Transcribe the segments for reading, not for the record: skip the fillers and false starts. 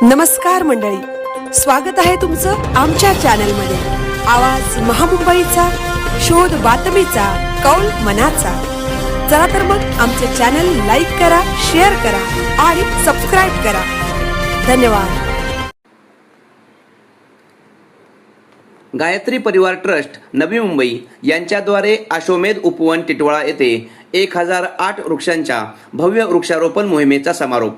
नमस्कार मंडळी, स्वागत आहे तुमचं आमच्या चॅनलमध्ये. आवाज महामुंबईचा, शोध बातमीचा, कौल मनाचा. चला तर मग आमचे चॅनल लाईक करा, शेअर करा आणि सबस्क्राईब करा. धन्यवाद. गायत्री परिवार ट्रस्ट नवी मुंबई यांच्याद्वारे अश्वमेध उपवन टिटवाळा येथे 1008 वृक्षांच्या भव्य वृक्षारोपण मोहिमेचा समारोप.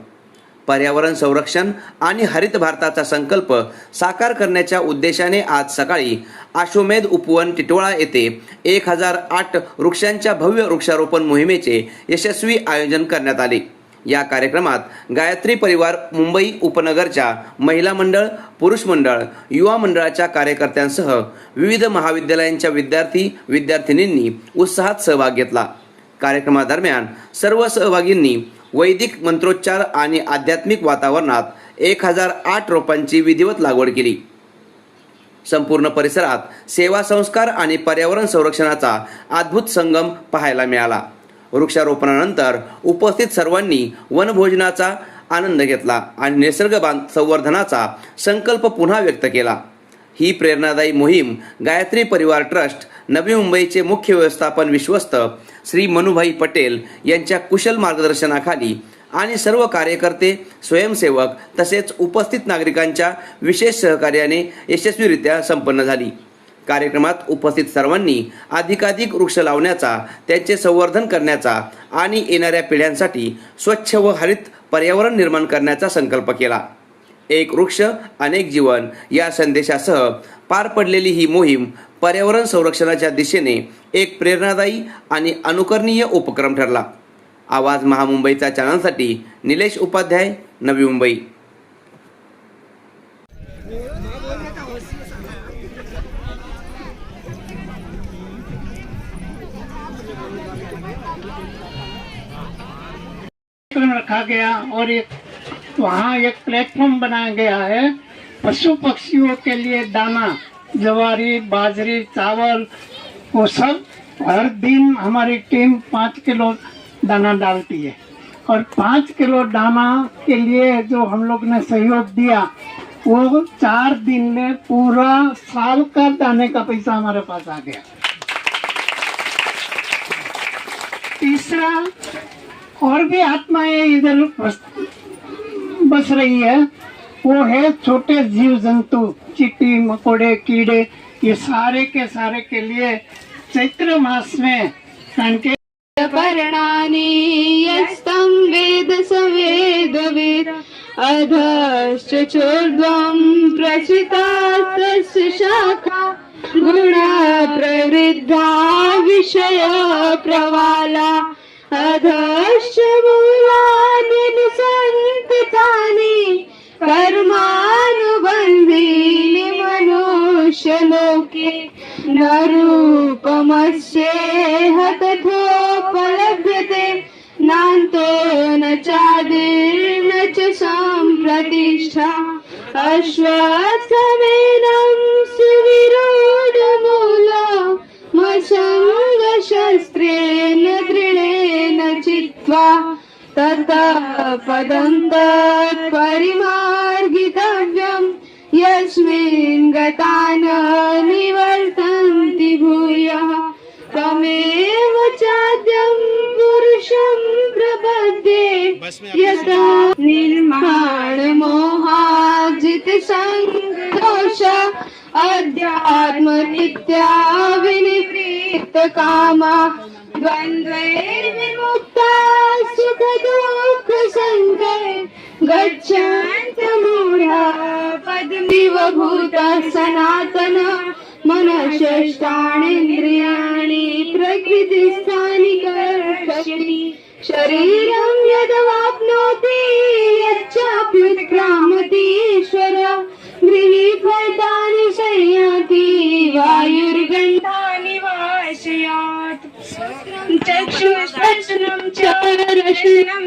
पर्यावरण संरक्षण आणि हरित भारताचा संकल्प साकार करण्याच्या उद्देशाने आज सकाळी अश्वमेध उपवन टिटवाळा येथे 1008 वृक्षांच्या भव्य वृक्षारोपण मोहिमेचे यशस्वी आयोजन करण्यात आले. या कार्यक्रमात गायत्री परिवार मुंबई उपनगरच्या महिला मंडळ, पुरुष मंडळ, युवा मंडळाच्या कार्यकर्त्यांसह विविध महाविद्यालयांच्या विद्यार्थी-विद्यार्थिनींनी उत्साहात सहभाग घेतला. कार्यक्रमादरम्यान सर्व सहभागींनी वैदिक मंत्रोच्चार आणि आध्यात्मिक वातावरणात 1008 रोपांची विधिवत लागवड केली. संपूर्ण परिसरात सेवा संस्कार आणि पर्यावरण संरक्षणाचा अद्भुत संगम पाहायला मिळाला. वृक्षारोपणानंतर उपस्थित सर्वांनी वनभोजनाचा आनंद घेतला आणि निसर्ग संवर्धनाचा संकल्प पुन्हा व्यक्त केला. ही प्रेरणादायी मोहीम गायत्री परिवार ट्रस्ट नवी मुंबईचे मुख्य व्यवस्थापन विश्वस्त श्री मनुभाई पटेल यांच्या कुशल मार्गदर्शनाखाली आणि सर्व कार्यकर्ते, स्वयंसेवक तसेच उपस्थित नागरिकांच्या विशेष सहकार्याने यशस्वीरित्या संपन्न झाली. कार्यक्रमात उपस्थित सर्वांनी अधिकाधिक वृक्ष लावण्याचा, त्यांचे संवर्धन करण्याचा आणि येणाऱ्या पिढ्यांसाठी स्वच्छ व हरित पर्यावरण निर्माण करण्याचा संकल्प केला. एक वृक्ष अनेक जीवन या संदेशासह पार पडलेली ही मोहीम पर्यावरण संरक्षणाच्या दिशेने एक प्रेरणादायी आणि अनुकरणीय उपक्रम ठरला. आवाज महामुंबईचा चॅनलसाठी निलेश उपाध्याय, नवी मुंबई. रखा गया और वहाँ एक प्लेटफॉर्म बनाया गया है पशु पक्षियों के लिए दाना, जवारी, बाजरी, चावल, वो सब हर दिन हमारी टीम 5 किलो दाना डालती है. और 5 किलो दाना के लिए जो हम लोग ने सहयोग दिया वो 4 दिन में पूरा साल का दाने का पैसा हमारे पास आ गया. तीसरा, और भी आत्माएं इधर बस रही है, वो है छोटे जीव जंतु, चींटी, मकोड़े, कीड़े, ये सारे के लिए चैत्र मास में पर्णानि यस्तं वेद सवेदवेद अधश्च चोर्ध्वं प्रसितास्तस्य शाखा गुणा प्रवृद्धा विषय प्रवाला अधश्च मूलानि निसंततानि कर्मानुबन्धीनि मनुष्यलोके न रूपमस्येह तथोपलभ्यते नान्तो न चादिर्न च सम्प्रतिष्ठा अश्वत्थमेनं सुविरूढमूलम् मसङ्गशस्त्रेण दृढेन चित्वा ततः पदं तत्परिमार्गितव्यम् यस्मिन् गता न निवर्तन्ति भूयः तमेव चाद्यं पुरुषं प्रपद्ये यथा निर्माणमोहाजित संघोष अध्यात्म नित्या विनिवृत्त कामा द्वन्द्वैर्विमुक्ता सुख दुःख संघे गच्छन्तमूढा पदमिव भूत सनातन मनश्चेष्टानीन्द्रियाणि प्रकृतिस्थानि कर्षति शरीरं यदवाप्नोति यच्चाप्युत्क्रामति ईश्वर गृहीफलानि संयाति वायुर्गन्धानि वाशयात् चक्षुर्दर्शनं च रसनं